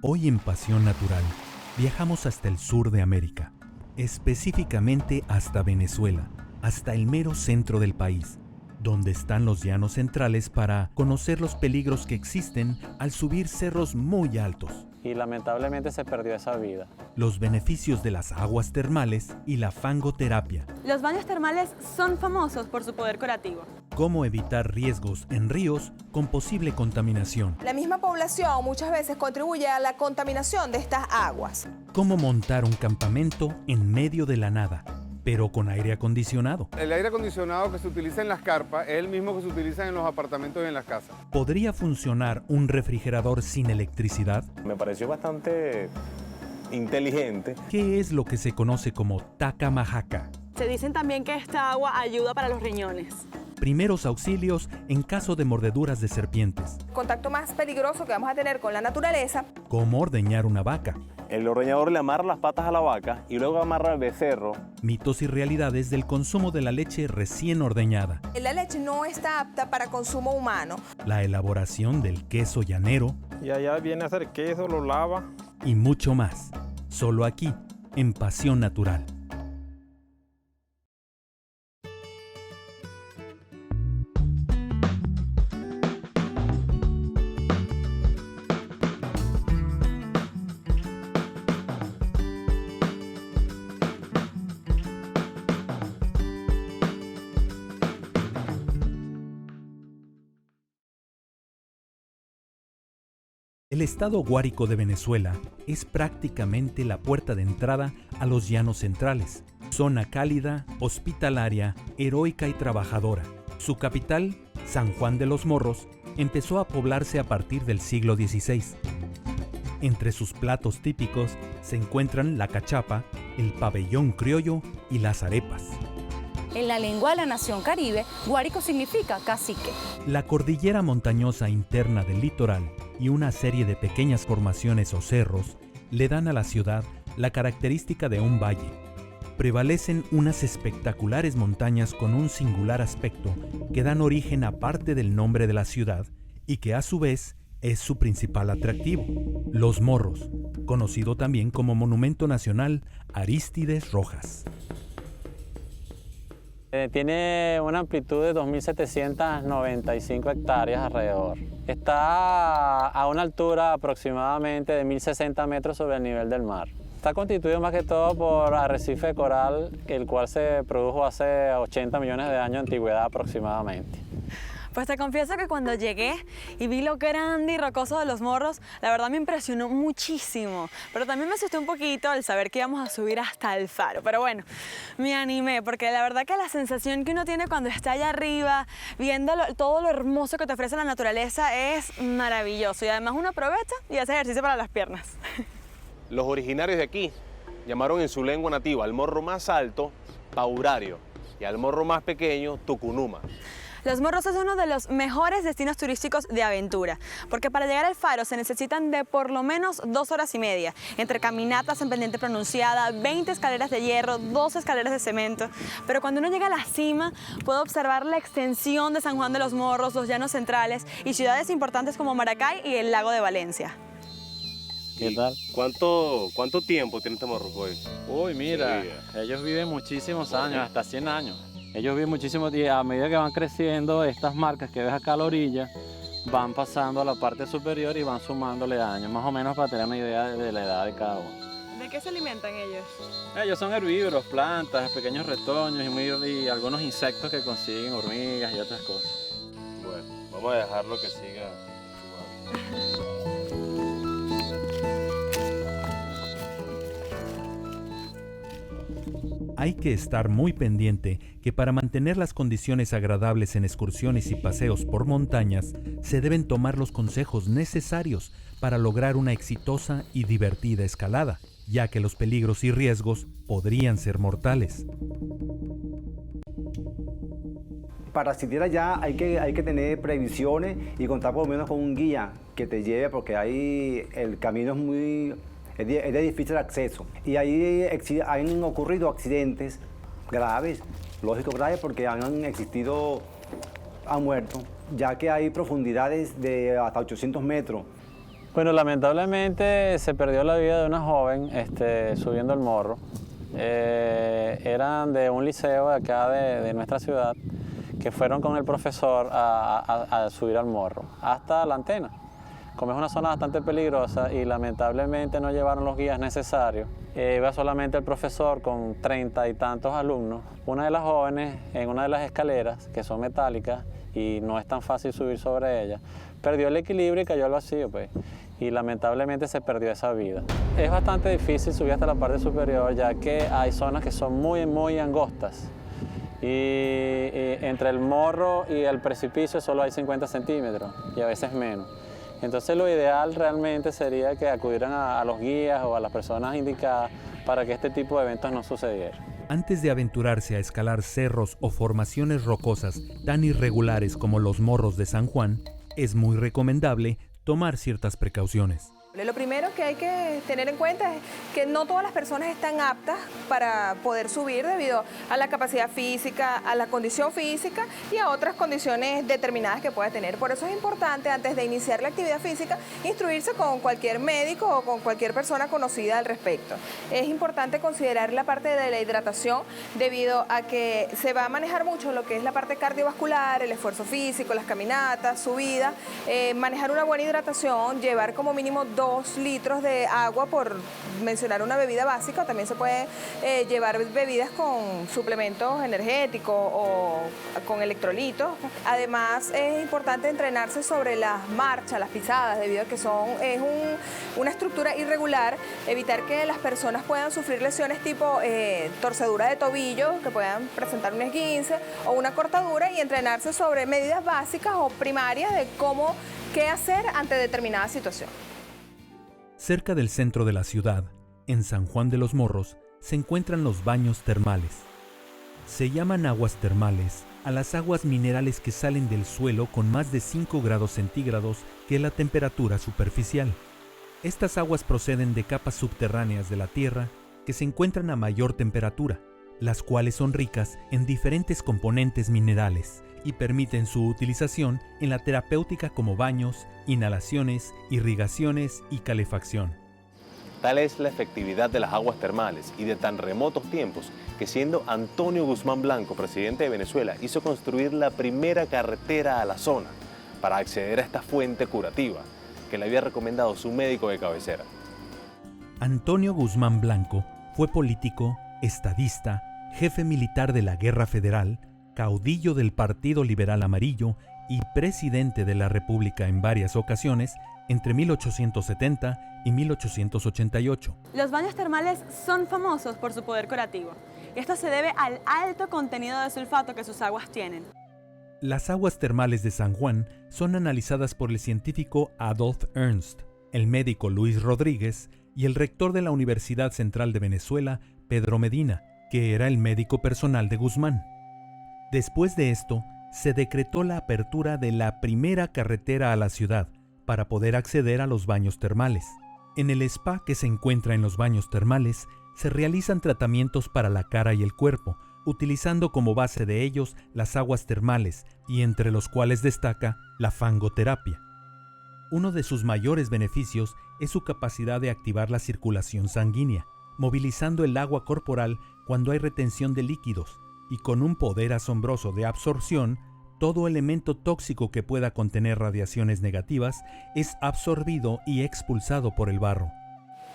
Hoy en Pasión Natural viajamos hasta el sur de América, específicamente hasta Venezuela, hasta el mero centro del país, donde están los llanos centrales para conocer los peligros que existen al subir cerros muy altos. Y lamentablemente se perdió esa vida. Los beneficios de las aguas termales y la fangoterapia. Los baños termales son famosos por su poder curativo. Cómo evitar riesgos en ríos con posible contaminación. La misma población muchas veces contribuye a la contaminación de estas aguas. Cómo montar un campamento en medio de la nada, pero con aire acondicionado. El aire acondicionado que se utiliza en las carpas es el mismo que se utiliza en los apartamentos y en las casas. ¿Podría funcionar un refrigerador sin electricidad? Me pareció bastante inteligente. ¿Qué es lo que se conoce como tacamajaca? Se dicen también que esta agua ayuda para los riñones. Primeros auxilios en caso de mordeduras de serpientes. El contacto más peligroso que vamos a tener con la naturaleza. Cómo ordeñar una vaca. El ordeñador le amarra las patas a la vaca y luego amarra el becerro. Mitos y realidades del consumo de la leche recién ordeñada. La leche no está apta para consumo humano. La elaboración del queso llanero. Y allá viene a hacer queso, lo lava. Y mucho más. Solo aquí, en Pasión Natural. El estado Guárico de Venezuela es prácticamente la puerta de entrada a los llanos centrales. Zona cálida, hospitalaria, heroica y trabajadora. Su capital, San Juan de los Morros, empezó a poblarse a partir del siglo XVI. Entre sus platos típicos se encuentran la cachapa, el pabellón criollo y las arepas. En la lengua de la nación caribe, Guárico significa cacique. La cordillera montañosa interna del litoral y una serie de pequeñas formaciones o cerros le dan a la ciudad la característica de un valle. Prevalecen unas espectaculares montañas con un singular aspecto que dan origen a parte del nombre de la ciudad y que a su vez es su principal atractivo, Los Morros, conocido también como Monumento Nacional Arístides Rojas. Tiene una amplitud de 2.795 hectáreas alrededor. Está a una altura aproximadamente de 1.060 metros sobre el nivel del mar. Está constituido más que todo por arrecife de coral, el cual se produjo hace 80 millones de años de antigüedad aproximadamente. Pues te confieso que cuando llegué y vi lo grande y rocoso de Los Morros, la verdad me impresionó muchísimo. Pero también me asusté un poquito al saber que íbamos a subir hasta el faro. Pero bueno, me animé porque la verdad que la sensación que uno tiene cuando está allá arriba, viendo todo lo hermoso que te ofrece la naturaleza es maravilloso. Y además uno aprovecha y hace ejercicio para las piernas. Los originarios de aquí llamaron en su lengua nativa al morro más alto Paurario y al morro más pequeño Tucunuma. Los Morros es uno de los mejores destinos turísticos de aventura, porque para llegar al faro se necesitan de por lo menos 2 horas y media, entre caminatas en pendiente pronunciada, 20 escaleras de hierro, 2 escaleras de cemento. Pero cuando uno llega a la cima, puede observar la extensión de San Juan de los Morros, los llanos centrales y ciudades importantes como Maracay y el lago de Valencia. ¿Qué tal? ¿Cuánto tiempo tiene este morro hoy? Uy, mira, ellos viven muchísimos años, hasta 100 años. Ellos viven muchísimos días. A medida que van creciendo, estas marcas que ves acá a la orilla van pasando a la parte superior y van sumándole años, más o menos para tener una idea de la edad de cada uno. ¿De qué se alimentan ellos? Ellos son herbívoros, plantas, pequeños retoños y algunos insectos que consiguen, hormigas y otras cosas. Bueno, vamos a dejarlo que siga su vida. Hay que estar muy pendiente que para mantener las condiciones agradables en excursiones y paseos por montañas, se deben tomar los consejos necesarios para lograr una exitosa y divertida escalada, ya que los peligros y riesgos podrían ser mortales. Para asistir allá hay que tener previsiones y contar por lo menos con un guía que te lleve, porque ahí el camino es de difícil acceso. Y ahí han ocurrido accidentes graves, lógico graves, porque han muerto, ya que hay profundidades de hasta 800 metros Bueno, lamentablemente se perdió la vida de una joven subiendo el morro. Eran de un liceo de acá de nuestra ciudad que fueron con el profesor a subir al morro hasta la antena. Como es una zona bastante peligrosa y lamentablemente no llevaron los guías necesarios, iba solamente el profesor con 30 y tantos alumnos. Una de las jóvenes en una de las escaleras, que son metálicas y no es tan fácil subir sobre ellas, perdió el equilibrio y cayó al vacío, pues, y lamentablemente se perdió esa vida. Es bastante difícil subir hasta la parte superior, ya que hay zonas que son muy angostas. Y entre el morro y el precipicio solo hay 50 centímetros y a veces menos. Entonces lo ideal realmente sería que acudieran a los guías o a las personas indicadas para que este tipo de eventos no sucedieran. Antes de aventurarse a escalar cerros o formaciones rocosas tan irregulares como los morros de San Juan, es muy recomendable tomar ciertas precauciones. Lo primero que hay que tener en cuenta es que no todas las personas están aptas para poder subir debido a la capacidad física, a la condición física y a otras condiciones determinadas que pueda tener. Por eso es importante, antes de iniciar la actividad física, instruirse con cualquier médico o con cualquier persona conocida al respecto. Es importante considerar la parte de la hidratación debido a que se va a manejar mucho lo que es la parte cardiovascular, el esfuerzo físico, las caminatas, subida, manejar una buena hidratación, llevar como mínimo 2 litros de agua por mencionar una bebida básica, o también se puede llevar bebidas con suplementos energéticos o con electrolitos. Además es importante entrenarse sobre las marchas, las pisadas, debido a que es una estructura irregular, evitar que las personas puedan sufrir lesiones tipo torcedura de tobillo, que puedan presentar un esguince o una cortadura, y entrenarse sobre medidas básicas o primarias de qué hacer ante determinada situación. Cerca del centro de la ciudad, en San Juan de los Morros, se encuentran los baños termales. Se llaman aguas termales a las aguas minerales que salen del suelo con más de 5 grados centígrados, que es la temperatura superficial. Estas aguas proceden de capas subterráneas de la Tierra que se encuentran a mayor temperatura, las cuales son ricas en diferentes componentes minerales y permiten su utilización en la terapéutica como baños, inhalaciones, irrigaciones y calefacción. Tal es la efectividad de las aguas termales y de tan remotos tiempos que, siendo Antonio Guzmán Blanco presidente de Venezuela, hizo construir la primera carretera a la zona para acceder a esta fuente curativa que le había recomendado su médico de cabecera. Antonio Guzmán Blanco fue político, estadista, jefe militar de la Guerra Federal, caudillo del Partido Liberal Amarillo y presidente de la República en varias ocasiones entre 1870 y 1888. Los baños termales son famosos por su poder curativo. Esto se debe al alto contenido de sulfato que sus aguas tienen. Las aguas termales de San Juan son analizadas por el científico Adolf Ernst, el médico Luis Rodríguez y el rector de la Universidad Central de Venezuela, Pedro Medina, que era el médico personal de Guzmán. Después de esto, se decretó la apertura de la primera carretera a la ciudad para poder acceder a los baños termales. En el spa que se encuentra en los baños termales, se realizan tratamientos para la cara y el cuerpo, utilizando como base de ellos las aguas termales, y entre los cuales destaca la fangoterapia. Uno de sus mayores beneficios es su capacidad de activar la circulación sanguínea, movilizando el agua corporal cuando hay retención de líquidos, y con un poder asombroso de absorción, todo elemento tóxico que pueda contener radiaciones negativas es absorbido y expulsado por el barro.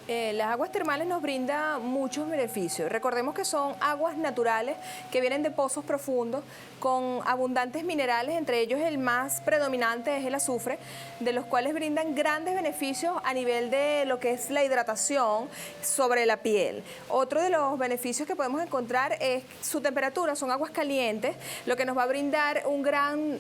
Las aguas termales nos brindan muchos beneficios. Recordemos que son aguas naturales que vienen de pozos profundos con abundantes minerales, entre ellos el más predominante es el azufre, de los cuales brindan grandes beneficios a nivel de lo que es la hidratación sobre la piel. Otro de los beneficios que podemos encontrar es su temperatura, son aguas calientes, lo que nos va a brindar un gran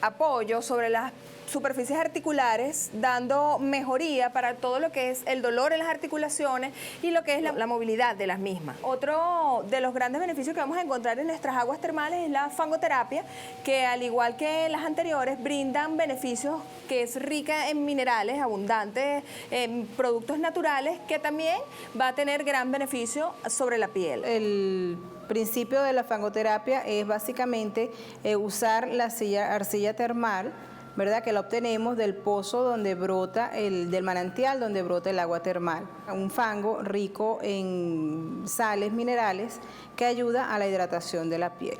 apoyo sobre las superficies articulares, dando mejoría para todo lo que es el dolor en las articulaciones y lo que es la movilidad de las mismas. Otro de los grandes beneficios que vamos a encontrar en nuestras aguas termales es la fangoterapia, que al igual que las anteriores brindan beneficios, que es rica en minerales, abundantes en productos naturales, que también va a tener gran beneficio sobre la piel. El principio de la fangoterapia es básicamente usar la arcilla termal, ¿verdad? Que la obtenemos del pozo donde brota, del manantial donde brota el agua termal. Un fango rico en sales minerales que ayuda a la hidratación de la piel.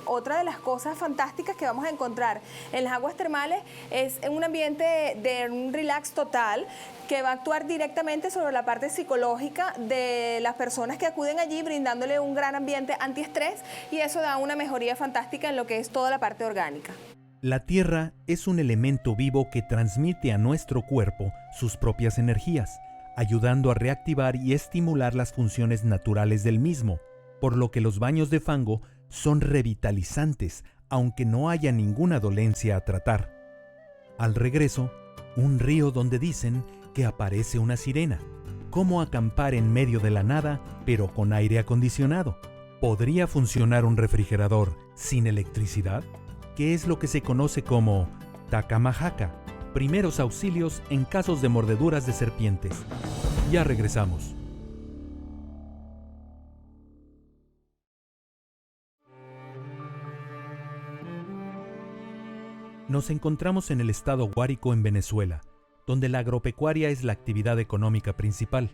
Otra de las cosas fantásticas que vamos a encontrar en las aguas termales es un ambiente de un relax total que va a actuar directamente sobre la parte psicológica de las personas que acuden allí, brindándole un gran ambiente antiestrés, y eso da una mejoría fantástica en lo que es toda la parte orgánica. La tierra es un elemento vivo que transmite a nuestro cuerpo sus propias energías, ayudando a reactivar y estimular las funciones naturales del mismo, por lo que los baños de fango son revitalizantes, aunque no haya ninguna dolencia a tratar. Al regreso, un río donde dicen que aparece una sirena. ¿Cómo acampar en medio de la nada, pero con aire acondicionado? ¿Podría funcionar un refrigerador sin electricidad? ¿Qué es lo que se conoce como tacamajaca? Primeros auxilios en casos de mordeduras de serpientes. Ya regresamos. Nos encontramos en el estado Guárico, en Venezuela, donde la agropecuaria es la actividad económica principal.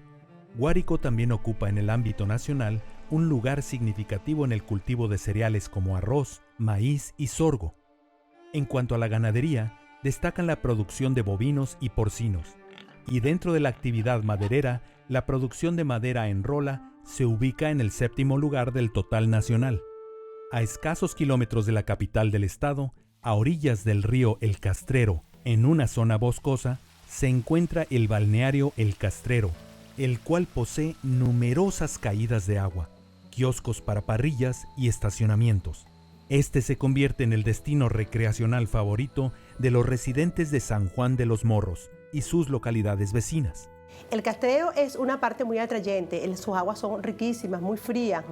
Guárico también ocupa en el ámbito nacional un lugar significativo en el cultivo de cereales como arroz, maíz y sorgo. En cuanto a la ganadería, destacan la producción de bovinos y porcinos. Y dentro de la actividad maderera, la producción de madera en rola se ubica en el 7º lugar del total nacional. A escasos kilómetros de la capital del estado, a orillas del río El Castrero, en una zona boscosa, se encuentra el balneario El Castrero, el cual posee numerosas caídas de agua, kioscos para parrillas y estacionamientos. Este se convierte en el destino recreacional favorito de los residentes de San Juan de los Morros y sus localidades vecinas. El Castrero es una parte muy atrayente, sus aguas son riquísimas, muy frías.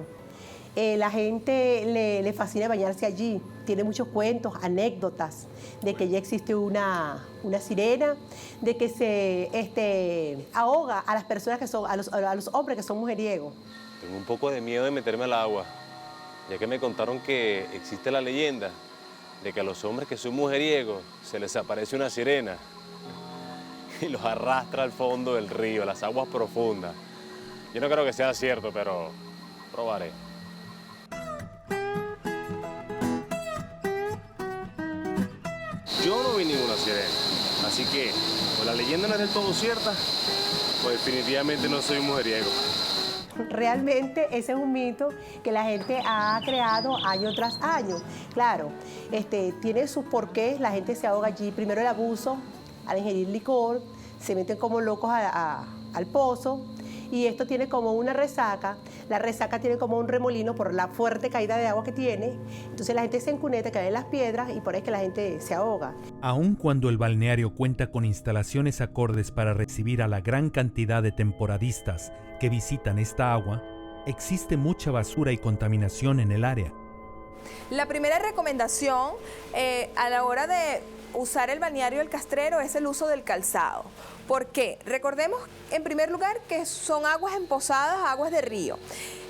La gente le fascina bañarse allí, tiene muchos cuentos, anécdotas de que ya existe una sirena, de que se ahoga a las personas que son, a los hombres que son mujeriegos. Tengo un poco de miedo de meterme al agua, ya que me contaron que existe la leyenda de que a los hombres que son mujeriegos se les aparece una sirena y los arrastra al fondo del río, a las aguas profundas. Yo no creo que sea cierto, pero probaré. Yo no vi ninguna sirena, así que, pues la leyenda no es del todo cierta, pues definitivamente no soy un mujeriego. Realmente ese es un mito que la gente ha creado año tras año. Claro, tiene sus porqués, la gente se ahoga allí. Primero el abuso, al ingerir licor, se meten como locos al pozo, y esto tiene como una resaca. La resaca tiene como un remolino por la fuerte caída de agua que tiene. Entonces la gente se encuneta, cae en las piedras y por eso es que la gente se ahoga. Aun cuando el balneario cuenta con instalaciones acordes para recibir a la gran cantidad de temporadistas que visitan esta agua, existe mucha basura y contaminación en el área. La primera recomendación a la hora de usar el balneario El Castrero es el uso del calzado. ¿Por qué? Recordemos en primer lugar que son aguas empozadas, aguas de río.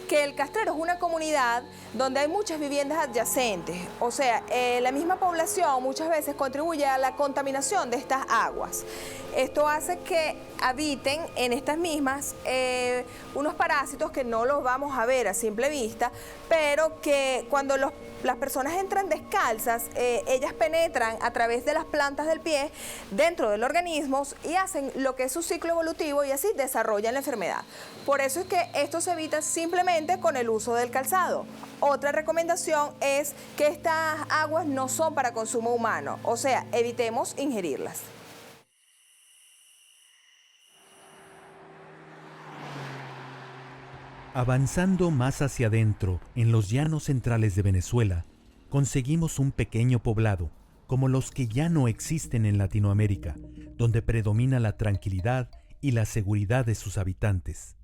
Que El Castrero es una comunidad donde hay muchas viviendas adyacentes, o sea, la misma población muchas veces contribuye a la contaminación de estas aguas. Esto hace que habiten en estas mismas unos parásitos que no los vamos a ver a simple vista, pero que cuando las personas entran descalzas, ellas penetran a través de las plantas del pie dentro del organismo y hacen lo que es su ciclo evolutivo y así desarrollan la enfermedad. Por eso es que esto se evita simplemente con el uso del calzado. Otra recomendación es que estas aguas no son para consumo humano, o sea, evitemos ingerirlas. Avanzando más hacia adentro, en los llanos centrales de Venezuela, conseguimos un pequeño poblado, como los que ya no existen en Latinoamérica, donde predomina la tranquilidad y la seguridad de sus habitantes.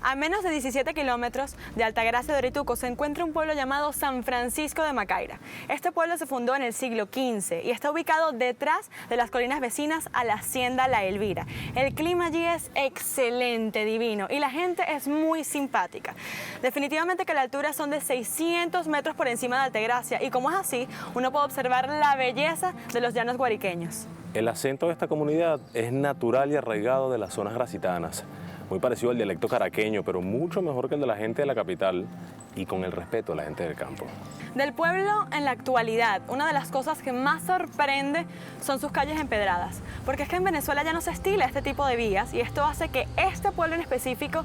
A menos de 17 kilómetros de Altagracia de Orituco se encuentra un pueblo llamado San Francisco de Macaira. Este pueblo se fundó en el siglo XV y está ubicado detrás de las colinas vecinas a la hacienda La Elvira. El clima allí es excelente, divino, y la gente es muy simpática. Definitivamente que la altura son de 600 metros por encima de Altagracia y como es así, uno puede observar la belleza de los llanos guariqueños. El acento de esta comunidad es natural y arraigado de las zonas gracitanas, muy parecido al dialecto caraqueño, pero mucho mejor que el de la gente de la capital y con el respeto de la gente del campo. Del pueblo en la actualidad, una de las cosas que más sorprende son sus calles empedradas, porque es que en Venezuela ya no se estila este tipo de vías y esto hace que este pueblo en específico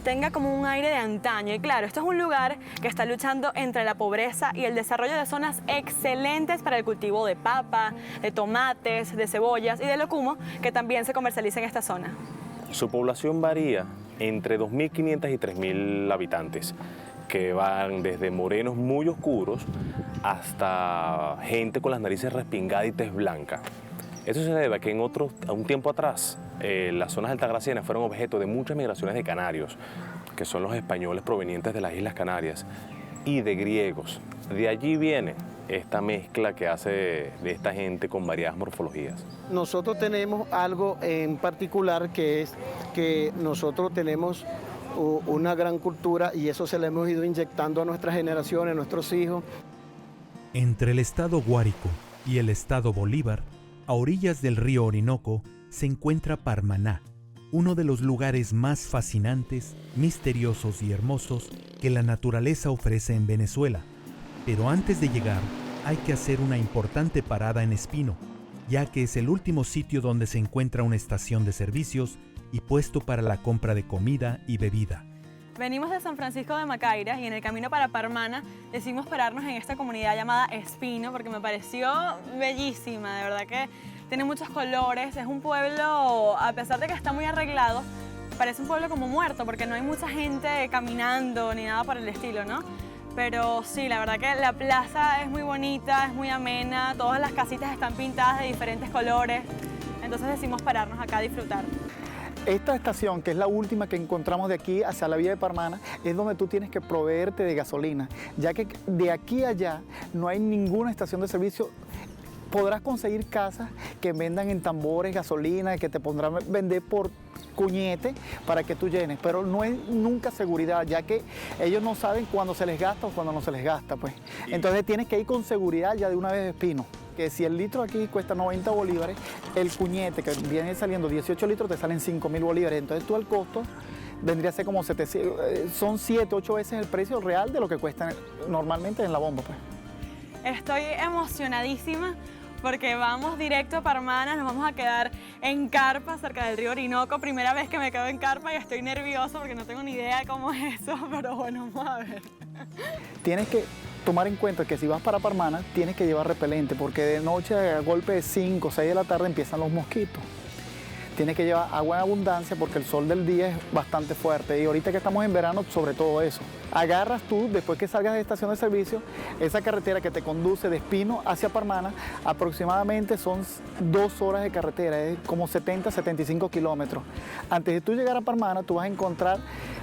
tenga como un aire de antaño. Y claro, esto es un lugar que está luchando entre la pobreza y el desarrollo de zonas excelentes para el cultivo de papa, de tomates, de cebollas y de locumo, que también se comercializa en esta zona. Su población varía entre 2.500 y 3.000 habitantes, que van desde morenos muy oscuros hasta gente con las narices respingadas y tez blanca. Eso se debe a que a un tiempo atrás las zonas altagracianas fueron objeto de muchas migraciones de canarios, que son los españoles provenientes de las Islas Canarias, y de griegos. De allí viene esta mezcla que hace de esta gente con variadas morfologías. Nosotros tenemos algo en particular que es que nosotros tenemos una gran cultura y eso se le hemos ido inyectando a nuestras generaciones, a nuestros hijos. Entre el estado Guárico y el estado Bolívar, a orillas del río Orinoco, se encuentra Parmaná, uno de los lugares más fascinantes, misteriosos y hermosos que la naturaleza ofrece en Venezuela. Pero antes de llegar, hay que hacer una importante parada en Espino, ya que es el último sitio donde se encuentra una estación de servicios y puesto para la compra de comida y bebida. Venimos de San Francisco de Macaira y en el camino para Parmana decidimos pararnos en esta comunidad llamada Espino porque me pareció bellísima, de verdad que tiene muchos colores, es un pueblo, a pesar de que está muy arreglado, parece un pueblo como muerto porque no hay mucha gente caminando ni nada por el estilo, ¿no? Pero sí, la verdad que la plaza es muy bonita, es muy amena, todas las casitas están pintadas de diferentes colores, entonces decidimos pararnos acá a disfrutar. Esta estación, que es la última que encontramos de aquí hacia la vía de Parmana, es donde tú tienes que proveerte de gasolina, ya que de aquí a allá no hay ninguna estación de servicio. Podrás conseguir casas que vendan en tambores gasolina, que te pondrán a vender por cuñete para que tú llenes, pero no hay nunca seguridad, ya que ellos no saben cuándo se les gasta o cuándo no se les gasta, pues. Entonces tienes que ir con seguridad ya de una vez de Espino. Que si el litro aquí cuesta 90 bolívares, el cuñete que viene saliendo 18 litros te salen 5.000 bolívares. Entonces tú el costo vendría a ser como 700, son 7, 8 veces el precio real de lo que cuesta normalmente en la bomba, pues. Estoy emocionadísima porque vamos directo a Parmana, nos vamos a quedar en carpa cerca del río Orinoco. Primera vez que me quedo en carpa y estoy nerviosa porque no tengo ni idea de cómo es eso, pero bueno, vamos a ver. Tienes que tomar en cuenta que si vas para Parmana tienes que llevar repelente porque de noche a golpe de 5 o 6 de la tarde empiezan los mosquitos. Tienes que llevar agua en abundancia porque el sol del día es bastante fuerte y ahorita que estamos en verano sobre todo eso. Agarras tú, después que salgas de estación de servicio, esa carretera que te conduce de Espino hacia Parmana, aproximadamente son 2 horas de carretera, es como 70-75 kilómetros. Antes de tú llegar a Parmana, tú vas a encontrar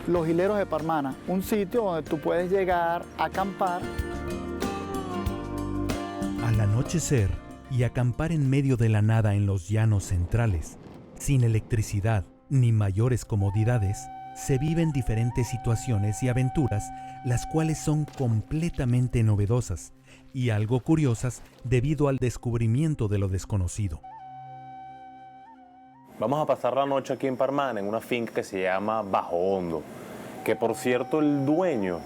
los hileros de Parmana, un sitio donde tú puedes llegar a acampar. Al anochecer y acampar en medio de la nada en los llanos centrales, sin electricidad ni mayores comodidades, se viven diferentes situaciones y aventuras, las cuales son completamente novedosas y algo curiosas debido al descubrimiento de lo desconocido. Vamos a pasar la noche aquí en Parmana, en una finca que se llama Bajo Hondo, que por cierto el dueño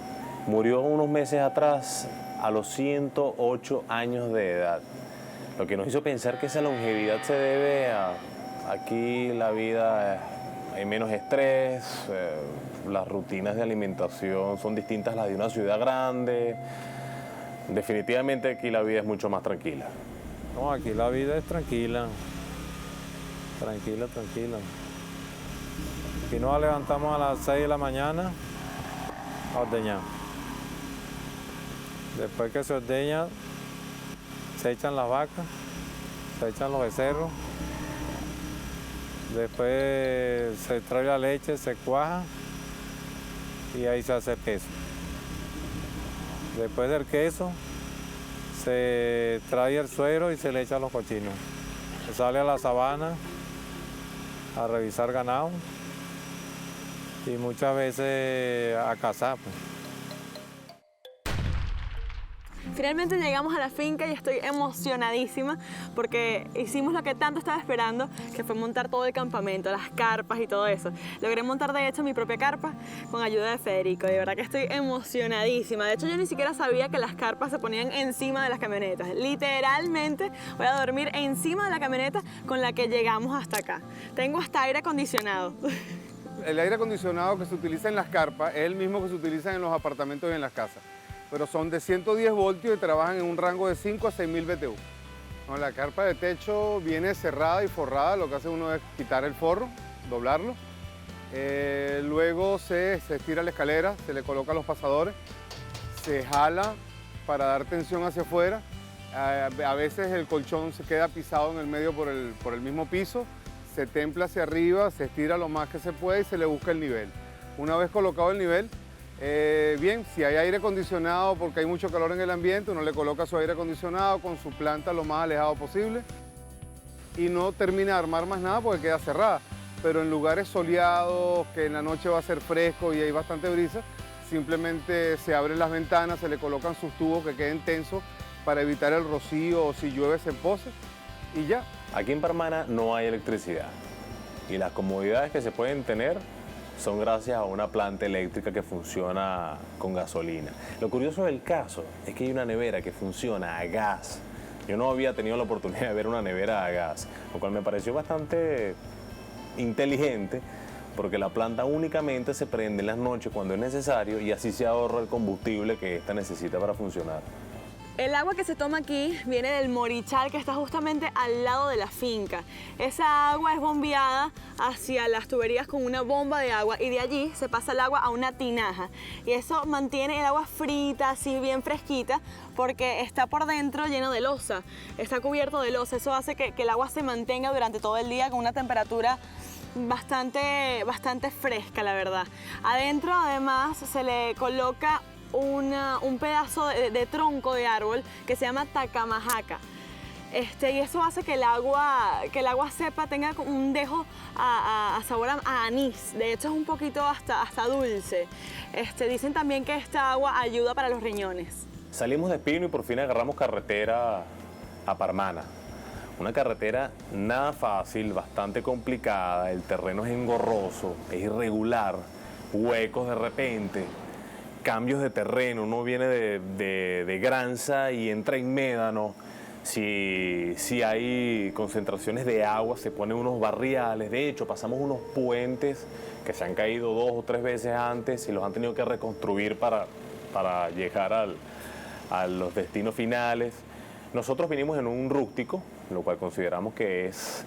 murió unos meses atrás a los 108 años de edad, lo que nos hizo pensar que esa longevidad se debe a aquí la vida, hay menos estrés, las rutinas de alimentación son distintas a las de una ciudad grande. Definitivamente aquí la vida es mucho más tranquila. No, aquí la vida es tranquila. Tranquila. Aquí nos levantamos a las 6 de la mañana a ordeñar. Después que se ordeña, se echan las vacas, se echan los becerros. Después se trae la leche, se cuaja y ahí se hace el queso. Después del queso se trae el suero y se le echa a los cochinos. Se sale a la sabana a revisar ganado y muchas veces a cazar. Pues. Finalmente llegamos a la finca y estoy emocionadísima porque hicimos lo que tanto estaba esperando, que fue montar todo el campamento, las carpas y todo eso. Logré montar de hecho mi propia carpa con ayuda de Federico, de verdad que estoy emocionadísima. De hecho yo ni siquiera sabía que las carpas se ponían encima de las camionetas. Literalmente voy a dormir encima de la camioneta con la que llegamos hasta acá. Tengo hasta aire acondicionado. El aire acondicionado que se utiliza en las carpas es el mismo que se utiliza en los apartamentos y en las casas, pero son de 110 voltios y trabajan en un rango de 5 a 6.000 BTU. No, la carpa de techo viene cerrada y forrada, lo que hace uno es quitar el forro, doblarlo. Luego se estira la escalera, se le coloca los pasadores, se jala para dar tensión hacia afuera. A veces el colchón se queda pisado en el medio por el mismo piso, se templa hacia arriba, se estira lo más que se puede y se le busca el nivel. Una vez colocado el nivel, bien, si hay aire acondicionado porque hay mucho calor en el ambiente, uno le coloca su aire acondicionado con su planta lo más alejado posible y no termina de armar más nada porque queda cerrada. Pero en lugares soleados, que en la noche va a ser fresco y hay bastante brisa, simplemente se abren las ventanas, se le colocan sus tubos que queden tensos para evitar el rocío o si llueve se empose y ya. Aquí en Parmana no hay electricidad y las comodidades que se pueden tener son gracias a una planta eléctrica que funciona con gasolina. Lo curioso del caso es que hay una nevera que funciona a gas. Yo no había tenido la oportunidad de ver una nevera a gas, lo cual me pareció bastante inteligente porque la planta únicamente se prende en las noches cuando es necesario y así se ahorra el combustible que esta necesita para funcionar. El agua que se toma aquí viene del Morichal, que está justamente al lado de la finca. Esa agua es bombeada hacia las tuberías con una bomba de agua y de allí se pasa el agua a una tinaja. Y eso mantiene el agua frita, así bien fresquita, porque está por dentro lleno de losa, está cubierto de losa. Eso hace que el agua se mantenga durante todo el día con una temperatura bastante fresca, la verdad. Adentro, además, se le coloca un pedazo de tronco de árbol que se llama tacamajaca. Y eso hace que el agua sepa, tenga un dejo a sabor a anís. De hecho, es un poquito hasta dulce. Dicen también que esta agua ayuda para los riñones. Salimos de Espino y por fin agarramos carretera a Parmana. Una carretera nada fácil, bastante complicada, el terreno es engorroso, es irregular, huecos de repente, cambios de terreno, uno viene de Granza y entra en Médano. Si hay concentraciones de agua, se ponen unos barriales. De hecho, pasamos unos puentes que se han caído 2 o 3 veces antes y los han tenido que reconstruir para llegar a los destinos finales. Nosotros vinimos en un rústico, lo cual consideramos que es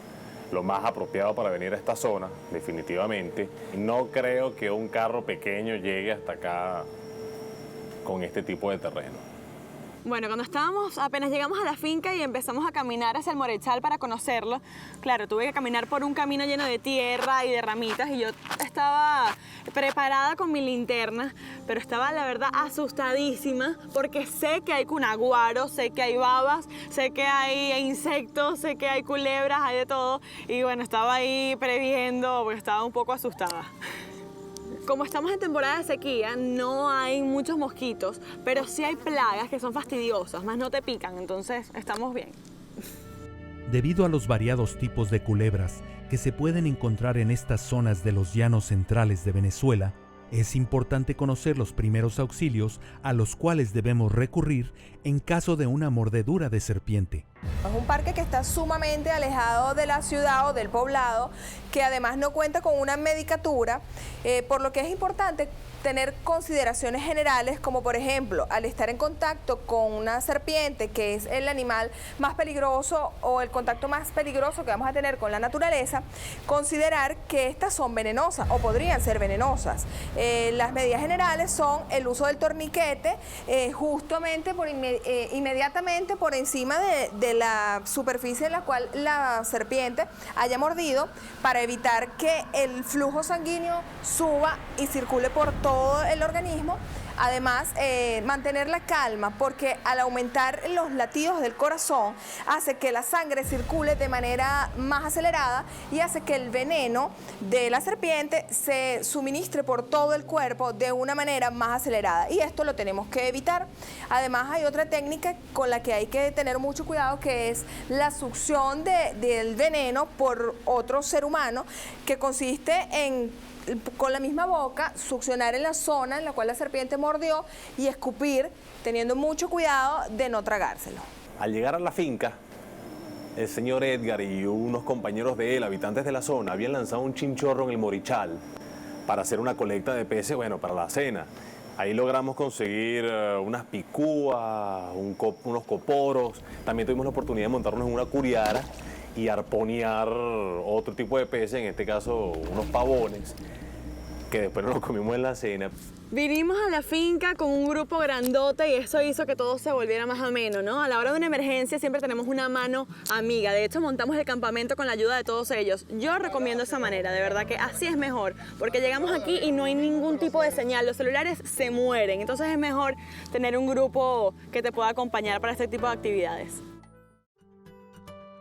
lo más apropiado para venir a esta zona, definitivamente. No creo que un carro pequeño llegue hasta acá con este tipo de terreno. Bueno, apenas llegamos a la finca y empezamos a caminar hacia el Morichal para conocerlo, claro, tuve que caminar por un camino lleno de tierra y de ramitas y yo estaba preparada con mi linterna, pero estaba, la verdad, asustadísima porque sé que hay cunaguaros, sé que hay babas, sé que hay insectos, sé que hay culebras, hay de todo. Y bueno, estaba ahí previendo porque estaba un poco asustada. Como estamos en temporada de sequía, no hay muchos mosquitos, pero sí hay plagas que son fastidiosas, más no te pican, entonces estamos bien. Debido a los variados tipos de culebras que se pueden encontrar en estas zonas de los llanos centrales de Venezuela, es importante conocer los primeros auxilios a los cuales debemos recurrir en caso de una mordedura de serpiente. Es un parque que está sumamente alejado de la ciudad o del poblado, que además no cuenta con una medicatura, por lo que es importante tener consideraciones generales, como por ejemplo, al estar en contacto con una serpiente, que es el animal más peligroso o el contacto más peligroso que vamos a tener con la naturaleza, considerar que estas son venenosas o podrían ser venenosas. Las medidas generales son el uso del torniquete, justamente por inmediatamente por encima de la superficie en la cual la serpiente haya mordido, para evitar que el flujo sanguíneo suba y circule por todo el organismo. Además, mantener la calma, porque al aumentar los latidos del corazón hace que la sangre circule de manera más acelerada y hace que el veneno de la serpiente se suministre por todo el cuerpo de una manera más acelerada, y esto lo tenemos que evitar. Además, hay otra técnica con la que hay que tener mucho cuidado, que es la succión del veneno por otro ser humano, que consiste en, con la misma boca, succionar en la zona en la cual la serpiente mordió y escupir, teniendo mucho cuidado de no tragárselo. Al llegar a la finca, el señor Edgar y unos compañeros de él, habitantes de la zona, habían lanzado un chinchorro en el Morichal para hacer una colecta de peces, bueno, para la cena. Ahí logramos conseguir unas picúas, unos coporos. También tuvimos la oportunidad de montarnos en una curiara y arponear otro tipo de peces, en este caso unos pavones, que después nos los comimos en la cena. Vinimos a la finca con un grupo grandote y eso hizo que todo se volviera más ameno, ¿no? A la hora de una emergencia siempre tenemos una mano amiga. De hecho, montamos el campamento con la ayuda de todos ellos. Yo recomiendo esa manera, de verdad que así es mejor, porque llegamos aquí y no hay ningún tipo de señal. Los celulares se mueren, entonces es mejor tener un grupo que te pueda acompañar para este tipo de actividades.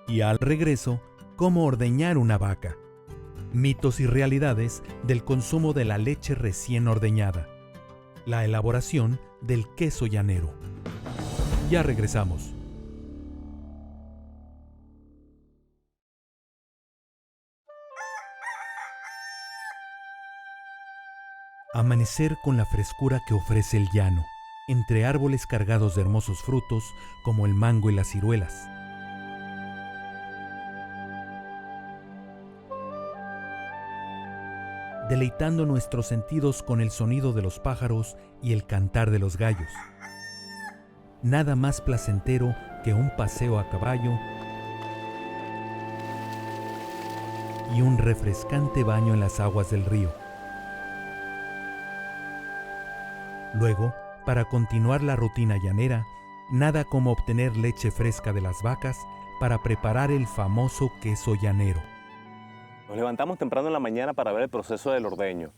Y al regreso, cómo ordeñar una vaca. Mitos y realidades del consumo de la leche recién ordeñada. La elaboración del queso llanero. Ya regresamos. Amanecer con la frescura que ofrece el llano, entre árboles cargados de hermosos frutos como el mango y las ciruelas. Deleitando nuestros sentidos con el sonido de los pájaros y el cantar de los gallos. Nada más placentero que un paseo a caballo y un refrescante baño en las aguas del río. Luego, para continuar la rutina llanera, nada como obtener leche fresca de las vacas para preparar el famoso queso llanero. Nos levantamos temprano en la mañana para ver el proceso del ordeño.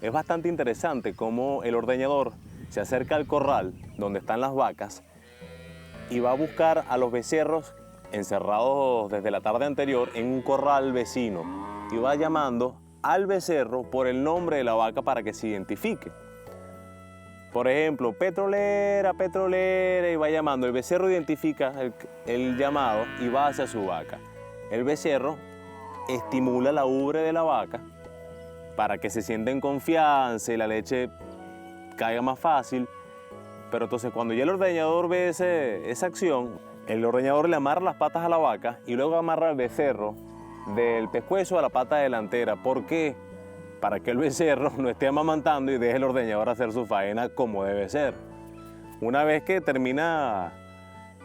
Es bastante interesante cómo el ordeñador se acerca al corral donde están las vacas y va a buscar a los becerros encerrados desde la tarde anterior en un corral vecino y va llamando al becerro por el nombre de la vaca para que se identifique. Por ejemplo, Petrolera, Petrolera, y va llamando. El becerro identifica el llamado y va hacia su vaca. El becerro estimula la ubre de la vaca para que se sienta en confianza y la leche caiga más fácil. Pero entonces cuando ya el ordeñador ve esa acción, el ordeñador le amarra las patas a la vaca y luego amarra al becerro del pescuezo a la pata delantera. ¿Por qué? Para que el becerro no esté amamantando y deje el ordeñador hacer su faena como debe ser. Una vez que termina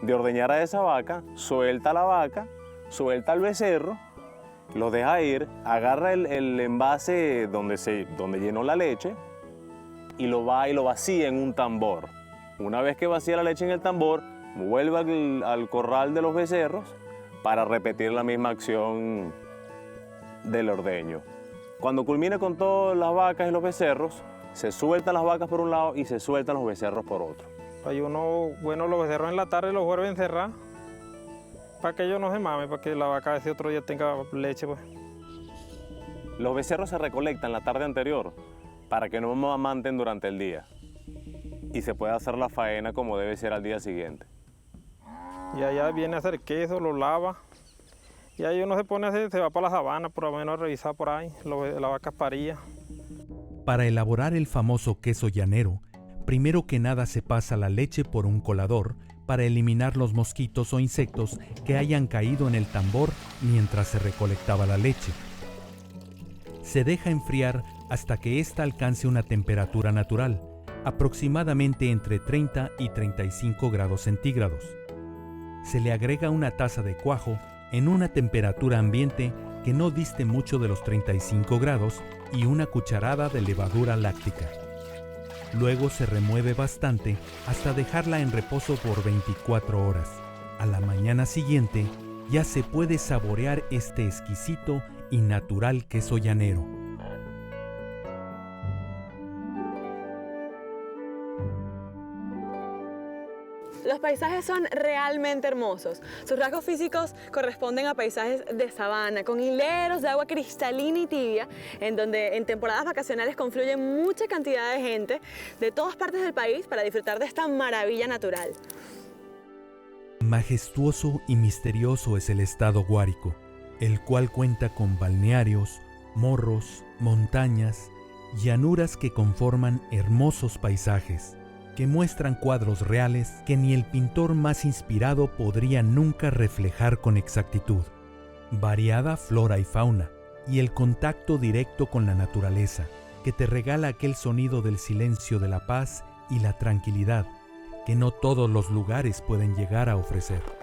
de ordeñar a esa vaca, suelta a la vaca, suelta al becerro, los deja ir, agarra el envase donde llenó la leche y lo vacía en un tambor. Una vez que vacía la leche en el tambor, vuelve al corral de los becerros para repetir la misma acción del ordeño. Cuando culmina con todas las vacas y los becerros, se sueltan las vacas por un lado y se sueltan los becerros por otro. Hay los becerros en la tarde los vuelven a encerrar para que ellos no se mamen, para que la vaca ese otro día tenga leche, pues. Los becerros se recolectan la tarde anterior para que no amamanten durante el día y se pueda hacer la faena como debe ser al día siguiente. Y allá viene a hacer queso, lo lava y ahí uno se va para la sabana por lo menos a revisar por ahí, la vaca paría. Para elaborar el famoso queso llanero, primero que nada se pasa la leche por un colador para eliminar los mosquitos o insectos que hayan caído en el tambor mientras se recolectaba la leche. Se deja enfriar hasta que ésta alcance una temperatura natural, aproximadamente entre 30 y 35 grados centígrados. Se le agrega una taza de cuajo en una temperatura ambiente que no diste mucho de los 35 grados y una cucharada de levadura láctica. Luego se remueve bastante hasta dejarla en reposo por 24 horas. A la mañana siguiente ya se puede saborear este exquisito y natural queso llanero. Los paisajes son realmente hermosos. Sus rasgos físicos corresponden a paisajes de sabana, con hileros de agua cristalina y tibia, en donde en temporadas vacacionales confluye mucha cantidad de gente de todas partes del país para disfrutar de esta maravilla natural. Majestuoso y misterioso es el estado Guárico, el cual cuenta con balnearios, morros, montañas, llanuras que conforman hermosos paisajes, que muestran cuadros reales que ni el pintor más inspirado podría nunca reflejar con exactitud. Variada flora y fauna, y el contacto directo con la naturaleza, que te regala aquel sonido del silencio de la paz y la tranquilidad, que no todos los lugares pueden llegar a ofrecer.